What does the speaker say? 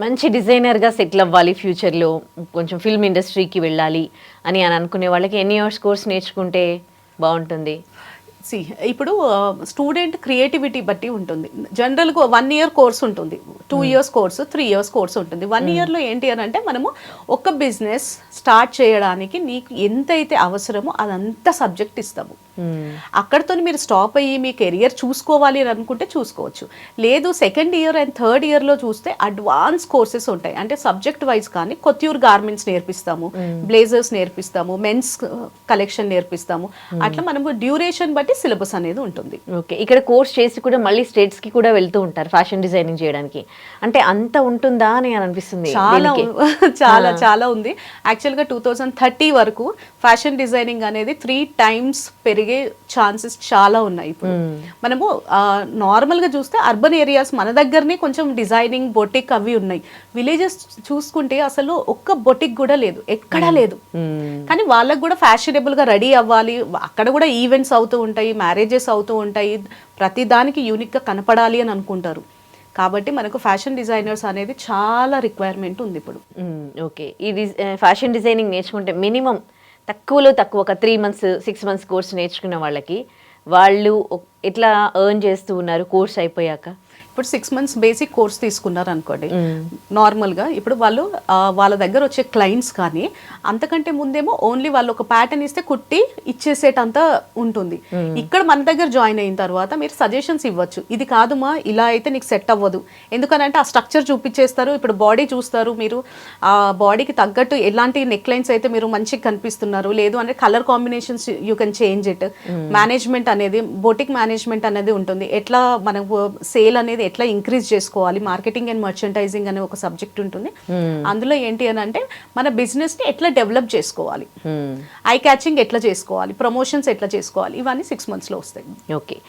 మంచి డిజైనర్గా సెటిల్ అవ్వాలి ఫ్యూచర్లో, కొంచెం ఫిల్మ్ ఇండస్ట్రీకి వెళ్ళాలి అని అనుకునే వాళ్ళకి ఎన్ని ఇయర్స్ కోర్స్ నేర్చుకుంటే బాగుంటుంది? సి ఇప్పుడు స్టూడెంట్ క్రియేటివిటీ బట్టి ఉంటుంది. జనరల్గా 1 year కోర్స్ ఉంటుంది, 2 years కోర్సు, 3 years కోర్స్ ఉంటుంది. 1 yearలో ఏంటి అని అంటే మనము ఒక బిజినెస్ స్టార్ట్ చేయడానికి నీకు ఎంతైతే అవసరమో అదంతా సబ్జెక్ట్ ఇస్తాము. అక్కడితో మీరు స్టాప్ అయ్యి మీ కెరియర్ చూసుకోవాలి అని అనుకుంటే చూసుకోవచ్చు. లేదు సెకండ్ ఇయర్ అండ్ థర్డ్ ఇయర్లో చూస్తే అడ్వాన్స్ కోర్సెస్ ఉంటాయి. అంటే సబ్జెక్ట్ వైజ్ కానీ కొత్యూర్ గార్మెంట్స్ నేర్పిస్తాము, బ్లేజర్స్ నేర్పిస్తాము, మెన్స్ కలెక్షన్ నేర్పిస్తాము. అట్లా మనము డ్యూరేషన్ బట్టి సిలబస్ అనేది ఉంటుంది. ఓకే, ఇక్కడ కోర్స్ చేసి కూడా మళ్ళీ స్టేట్స్కి కూడా వెళ్తూ ఉంటారు ఫ్యాషన్ డిజైనింగ్ చేయడానికి. అంటే అంత ఉంటుందా అని అనిపిస్తుంది. చాలా చాలా చాలా ఉంది. యాక్చువల్గా 2030 వరకు ఫ్యాషన్ డిజైనింగ్ అనేది 3 times పెరిగే ఛాన్సెస్ చాలా ఉన్నాయి. ఇప్పుడు మనము నార్మల్గా చూస్తే అర్బన్ ఏరియాస్ మన దగ్గరనే కొంచెం డిజైనింగ్ బొటిక్ అవి ఉన్నాయి. విలేజెస్ చూసుకుంటే అసలు ఒక్క బొటిక్ కూడా లేదు, ఎక్కడా లేదు. కానీ వాళ్ళకు కూడా ఫ్యాషనబుల్గా రెడీ అవ్వాలి, అక్కడ కూడా ఈవెంట్స్ అవుతూ ఉంటాయి, మ్యారేజెస్ అవుతూ ఉంటాయి, ప్రతి దానికి యూనిక్గా కనపడాలి అని అనుకుంటారు. కాబట్టి మనకు ఫ్యాషన్ డిజైనర్స్ అనేది చాలా రిక్వైర్మెంట్ ఉంది ఇప్పుడు. ఓకే, ఈ ఫ్యాషన్ డిజైనింగ్ నేర్చుకుంటే మినిమం తక్కువలో తక్కువ ఒక 3 months 6 months కోర్స్ నేర్చుకున్న వాళ్ళకి వాళ్ళు ఎట్లా ఎర్న్ చేస్తూ ఉన్నారు కోర్స్ అయిపోయాక? ఇప్పుడు 6 months బేసిక్ కోర్స్ తీసుకున్నారు అనుకోండి, నార్మల్గా ఇప్పుడు వాళ్ళు వాళ్ళ దగ్గర వచ్చే క్లయింట్స్ కానీ అంతకంటే ముందేమో ఓన్లీ వాళ్ళు ఒక ప్యాటర్న్ ఇస్తే కుట్టి ఇచ్చేసేటంత ఉంటుంది. ఇక్కడ మన దగ్గర జాయిన్ అయిన తర్వాత మీరు సజెషన్స్ ఇవ్వచ్చు, ఇది కాదుమా ఇలా అయితే నీకు సెట్ అవ్వదు, ఎందుకనంటే ఆ స్ట్రక్చర్ చూపించేస్తారు. ఇప్పుడు బాడీ చూస్తారు, మీరు ఆ బాడీకి తగ్గట్టు ఎలాంటి నెక్ లైన్స్ అయితే మీరు మంచిగా కనిపిస్తున్నారు, లేదు అంటే colour combinations you can change it. Management అనేది బొటిక్ మేనేజ్మెంట్ అనేది ఉంటుంది, ఎట్లా మనకు సేల్ అనేది ఎట్లా ఇంక్రీజ్ చేసుకోవాలి, మార్కెటింగ్ అండ్ మర్చెంటైజింగ్ అనే ఒక సబ్జెక్ట్ ఉంటుంది. అందులో ఏంటి అని అంటే మన బిజినెస్ ని ఎట్లా డెవలప్ చేసుకోవాలి, ఐ క్యాచింగ్ ఎట్లా చేసుకోవాలి, ప్రమోషన్స్ ఎట్లా చేసుకోవాలి, ఇవన్నీ 6 months లో వస్తాయి. ఓకే.